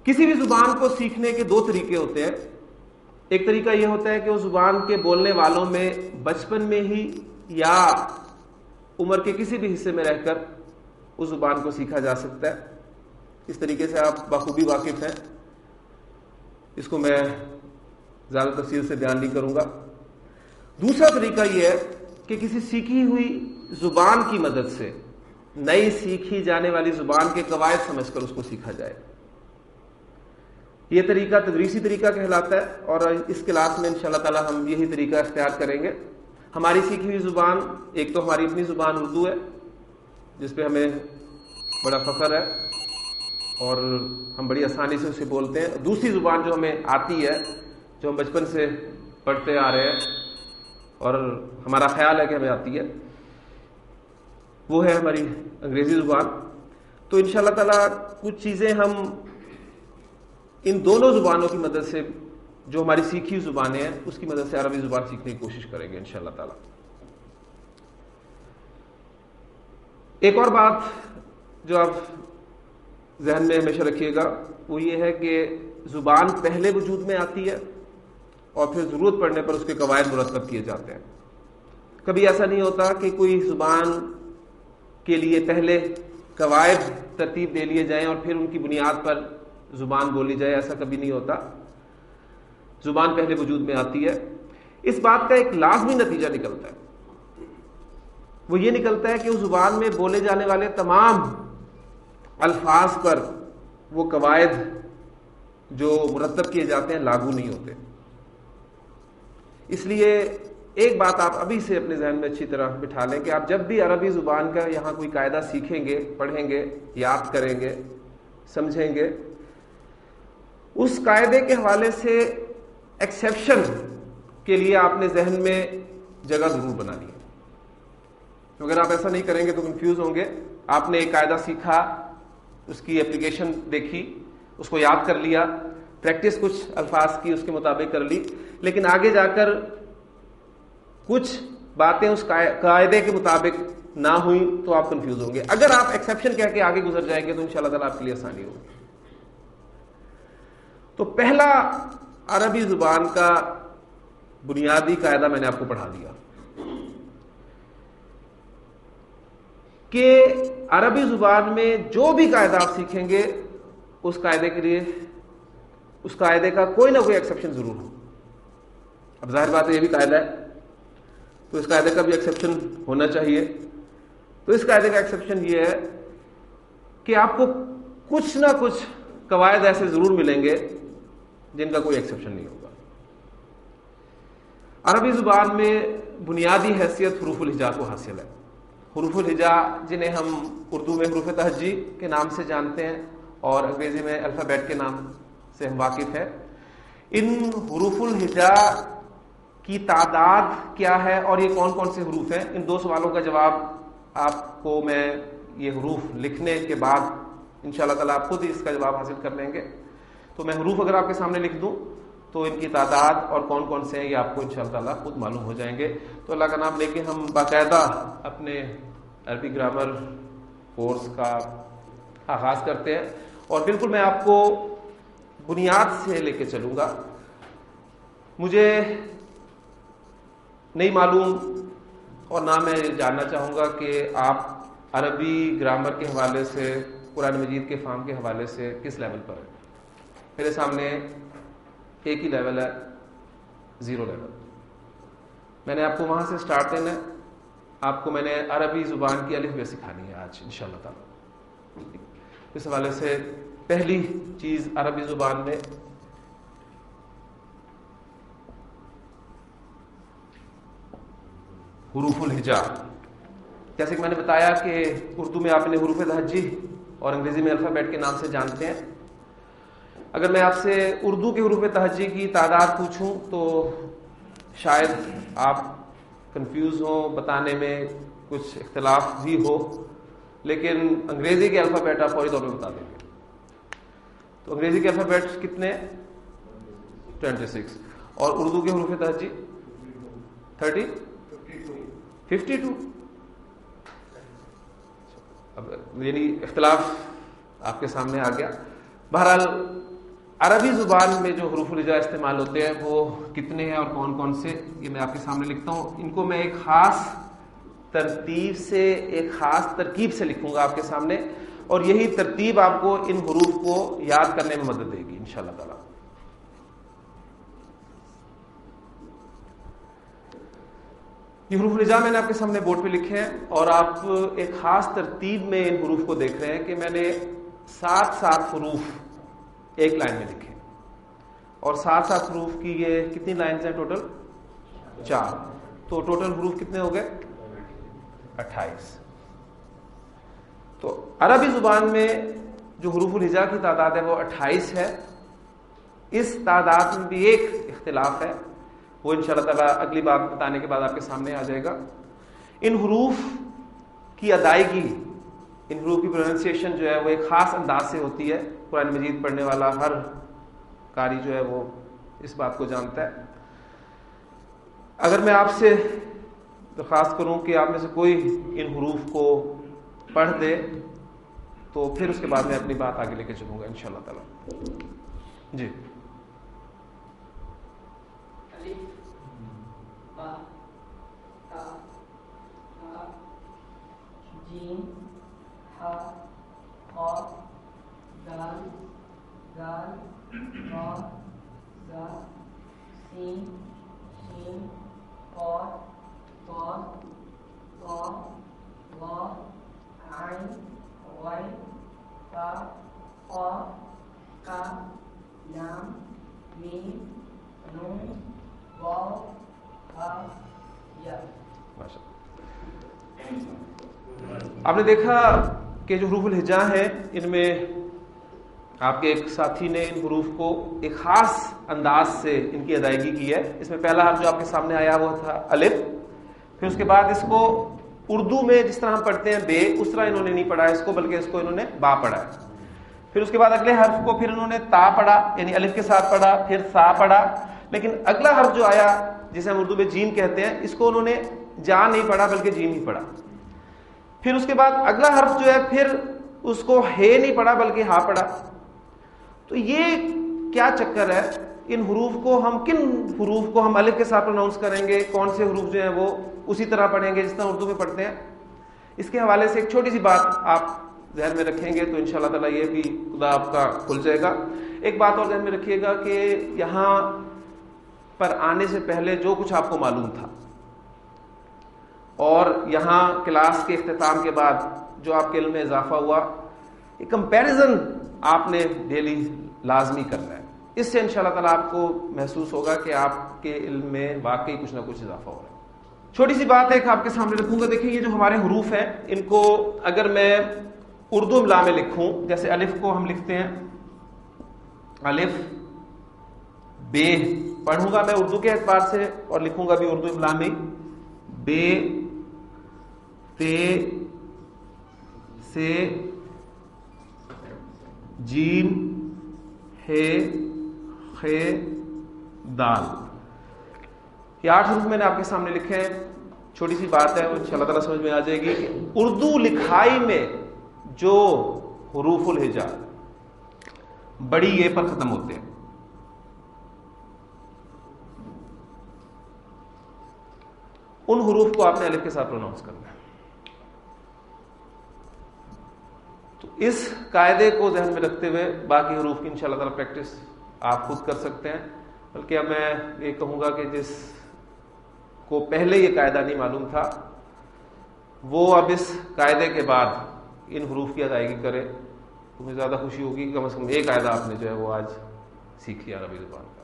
کسی بھی زبان کو سیکھنے کے دو طریقے ہوتے ہیں. ایک طریقہ یہ ہوتا ہے کہ اس زبان کے بولنے والوں میں بچپن میں ہی یا عمر کے کسی بھی حصے میں رہ کر اس زبان کو سیکھا جا سکتا ہے. اس طریقے سے آپ بخوبی واقف ہیں، اس کو میں زیادہ تفصیل سے بیان نہیں کروں گا. دوسرا طریقہ یہ ہے کہ کسی سیکھی ہوئی زبان کی مدد سے نئی سیکھی جانے والی زبان کے قواعد سمجھ کر اس کو سیکھا جائے. یہ طریقہ تدریسی طریقہ کہلاتا ہے، اور اس کلاس میں انشاءاللہ تعالی ہم یہی طریقہ اختیار کریں گے. ہماری سیکھی ہوئی زبان ایک تو ہماری اپنی زبان اردو ہے، جس پہ ہمیں بڑا فخر ہے اور ہم بڑی آسانی سے اسے بولتے ہیں. دوسری زبان جو ہمیں آتی ہے، جو ہم بچپن سے پڑھتے آ رہے ہیں اور ہمارا خیال ہے کہ ہمیں آتی ہے، وہ ہے ہماری انگریزی زبان. تو انشاءاللہ تعالی کچھ چیزیں ہم ان دونوں زبانوں کی مدد سے، جو ہماری سیکھی زبانیں ہیں اس کی مدد سے عربی زبان سیکھنے کی کوشش کریں گے انشاءاللہ تعالی. ایک اور بات جو آپ ذہن میں ہمیشہ رکھیے گا وہ یہ ہے کہ زبان پہلے وجود میں آتی ہے اور پھر ضرورت پڑنے پر اس کے قواعد مرتب کیے جاتے ہیں. کبھی ایسا نہیں ہوتا کہ کوئی زبان کے لیے پہلے قواعد ترتیب دے لیے جائیں اور پھر ان کی بنیاد پر زبان بولی جائے. ایسا کبھی نہیں ہوتا. زبان پہلے وجود میں آتی ہے. اس بات کا ایک لازمی نتیجہ نکلتا ہے، وہ یہ نکلتا ہے کہ اس زبان میں بولے جانے والے تمام الفاظ پر وہ قواعد جو مرتب کیے جاتے ہیں لاگو نہیں ہوتے. اس لیے ایک بات آپ ابھی سے اپنے ذہن میں اچھی طرح بٹھا لیں کہ آپ جب بھی عربی زبان کا یہاں کوئی قاعدہ سیکھیں گے، پڑھیں گے، یاد کریں گے، سمجھیں گے، اس قاعدے کے حوالے سے ایکسیپشن کے لیے آپ نے ذہن میں جگہ ضرور بنانی ہے. اگر آپ ایسا نہیں کریں گے تو کنفیوز ہوں گے. آپ نے ایک قاعدہ سیکھا، اس کی اپلیکیشن دیکھی، اس کو یاد کر لیا، پریکٹس کچھ الفاظ کی اس کے مطابق کر لی، لیکن آگے جا کر کچھ باتیں اس قاعدے کے مطابق نہ ہوئی تو آپ کنفیوز ہوں گے. اگر آپ ایکسیپشن کہہ کے آگے گزر جائیں گے تو انشاءاللہ تعالیٰ آپ کے لیے آسانی ہوگی. تو پہلا عربی زبان کا بنیادی قاعدہ میں نے آپ کو پڑھا دیا کہ عربی زبان میں جو بھی قاعدہ آپ سیکھیں گے اس قاعدے کے لیے اس قاعدے کا کوئی نہ کوئی ایکسیپشن ضرور ہو. اب ظاہر بات ہے یہ بھی قاعدہ ہے تو اس قاعدے کا بھی ایکسیپشن ہونا چاہیے. تو اس قاعدے کا ایکسیپشن یہ ہے کہ آپ کو کچھ نہ کچھ قواعد ایسے ضرور ملیں گے جن کا کوئی ایکسیپشن نہیں ہوگا. عربی زبان میں بنیادی حیثیت حروف الہجا کو حاصل ہے. حروف الہجا جنہیں ہم اردو میں حروف تہجی کے نام سے جانتے ہیں اور انگریزی میں الفابیٹ کے نام سے ہم واقف ہیں. ان حروف الہجا کی تعداد کیا ہے اور یہ کون کون سے حروف ہیں، ان دو سوالوں کا جواب آپ کو میں یہ حروف لکھنے کے بعد انشاءاللہ تعالیٰ آپ خود ہی اس کا جواب حاصل کر لیں گے. تو میں حروف اگر آپ کے سامنے لکھ دوں تو ان کی تعداد اور کون کون سے ہیں یہ آپ کو انشاءاللہ تعالیٰ خود معلوم ہو جائیں گے. تو اللہ کا نام لے کے ہم باقاعدہ اپنے عربی گرامر کورس کا آغاز کرتے ہیں اور بالکل میں آپ کو بنیاد سے لے کے چلوں گا. مجھے نہیں معلوم اور نہ میں جاننا چاہوں گا کہ آپ عربی گرامر کے حوالے سے، قرآن مجید کے فہم کے حوالے سے کس لیول پر ہیں. میرے سامنے ایک ہی لیول ہے، 0 لیول. میں نے آپ کو وہاں سے سٹارٹ دینا ہے. آپ کو میں نے عربی زبان کی الف ب سکھانی ہے آج انشاءاللہ تعالی. اس حوالے سے پہلی چیز عربی زبان میں حروف الہجا. جیسے کہ میں نے بتایا کہ اردو میں آپ نے حروف تہجی اور انگریزی میں الفابیٹ کے نام سے جانتے ہیں. اگر میں آپ سے اردو کے حروف تہجی کی تعداد پوچھوں تو شاید آپ کنفیوز ہوں، بتانے میں کچھ اختلاف بھی ہو، لیکن انگریزی کے الفابیٹ آپ فوری طور پہ بتا دیں گے. تو انگریزی کے الفابیٹ کتنے؟ 26. اور اردو کے حروف تہجی 52. اب یعنی اختلاف آپ کے سامنے آ گیا. بہرحال عربی زبان میں جو حروف الہجاء استعمال ہوتے ہیں وہ کتنے ہیں اور کون کون سے، یہ میں آپ کے سامنے لکھتا ہوں. ان کو میں ایک خاص ترتیب سے، ایک خاص ترکیب سے لکھوں گا آپ کے سامنے، اور یہی ترتیب آپ کو ان حروف کو یاد کرنے میں مدد دے گی انشاءاللہ تعالی. یہ حروف الہجاء میں نے آپ کے سامنے بورڈ پہ لکھے ہیں، اور آپ ایک خاص ترتیب میں ان حروف کو دیکھ رہے ہیں کہ میں نے 7 حروف ایک لائن میں لکھے، اور 7 حروف کی یہ کتنی لائنز ہیں ٹوٹل؟ 4. تو ٹوٹل حروف کتنے ہو گئے؟ 28. تو عربی زبان میں جو حروف الہجاء کی تعداد ہے وہ 28 ہے. اس تعداد میں بھی ایک اختلاف ہے، وہ انشاءاللہ تعالیٰ اگلی بات بتانے کے بعد آپ کے سامنے آ جائے گا. ان حروف کی ادائیگی، ان حروف کی پروننسیشن جو ہے وہ ایک خاص انداز سے ہوتی ہے. قرآن مجید پڑھنے والا ہر قاری جو ہے وہ اس بات کو جانتا ہے. اگر میں آپ سے درخواست کروں کہ آپ میں سے کوئی ان حروف کو پڑھ دے تو پھر اس کے بعد میں اپنی بات آگے لے کے چلوں گا انشاءاللہ تعالی. جی. با تا ثا جیم ح خا دال زال را زا سین شین قاف طا طا ظا عین غین فا قاف کاف لام میم نون واو ہا یا. آپ نے دیکھا کہ جو حروف الہجاء ہیں ان میں آپ کے ایک ساتھی نے ان حروف کو ایک خاص انداز سے ان کی ادائیگی کی ہے. اس میں پہلا حرف جو آپ کے سامنے آیا وہ تھا الف، پھر اس کے بعد اس کو اردو میں جس طرح ہم پڑھتے ہیں بے، اس طرح انہوں نے نہیں پڑھا اس کو، بلکہ اس کو انہوں نے با پڑھا ہے. پھر اس کے بعد اگلے حرف کو پھر انہوں نے تا پڑھا، یعنی الف کے ساتھ پڑھا، پھر سا پڑھا. لیکن اگلا حرف جو آیا جسے ہم اردو میں جیم کہتے ہیں، اس کو انہوں نے جا نہیں پڑھا بلکہ جیم ہی پڑھا. پھر اس کے بعد اگلا حرف جو ہے پھر اس کو ہے نہیں پڑھا بلکہ ہا پڑھا. تو یہ کیا چکر ہے؟ ان حروف کو ہم کن حروف کو ہم الف کے ساتھ پروناؤنس کریں گے، کون سے حروف جو ہیں وہ اسی طرح پڑھیں گے جس طرح اردو میں پڑھتے ہیں؟ اس کے حوالے سے ایک چھوٹی سی بات آپ ذہن میں رکھیں گے تو انشاءاللہ تعالیٰ یہ بھی خدا آپ کا کھل جائے گا. ایک بات اور ذہن میں رکھیے گا کہ یہاں پر آنے سے پہلے جو کچھ آپ کو معلوم تھا اور یہاں کلاس کے اختتام کے بعد جو آپ کے علم میں اضافہ ہوا، یہ کمپیریزن آپ نے ڈیلی لازمی کرنا ہے. اس سے انشاءاللہ تعالیٰ آپ کو محسوس ہوگا کہ آپ کے علم میں واقعی کچھ نہ کچھ اضافہ ہو رہا ہے. چھوٹی سی بات ایک آپ کے سامنے رکھوں گا. دیکھیں یہ جو ہمارے حروف ہیں ان کو اگر میں اردو املا میں لکھوں، جیسے الف کو ہم لکھتے ہیں الف بے، پڑھوں گا میں اردو کے اعتبار سے اور لکھوں گا بھی اردو املا میں بے تے سے جیم ہے خے دال. یہ 8 حروف میں نے آپ کے سامنے لکھے ہیں. چھوٹی سی بات ہے وہ انشاءاللہ تعالیٰ سمجھ میں آ جائے گی کہ اردو لکھائی میں جو حروف الہجاء بڑی یہ پر ختم ہوتے ہیں، ان حروف کو آپ نے الف کے ساتھ پروناؤنس کرنا ہے. تو اس قاعدے کو ذہن میں رکھتے ہوئے باقی حروف کی انشاءاللہ تعالیٰ پریکٹس آپ خود کر سکتے ہیں. بلکہ اب میں یہ کہوں گا کہ جس کو پہلے یہ قاعدہ نہیں معلوم تھا وہ اب اس قاعدے کے بعد ان حروف کی ادائیگی کرے تو مجھے زیادہ خوشی ہوگی کہ کم از کم ایک قاعدہ آپ نے جو ہے وہ آج سیکھ لیا عربی زبان کا.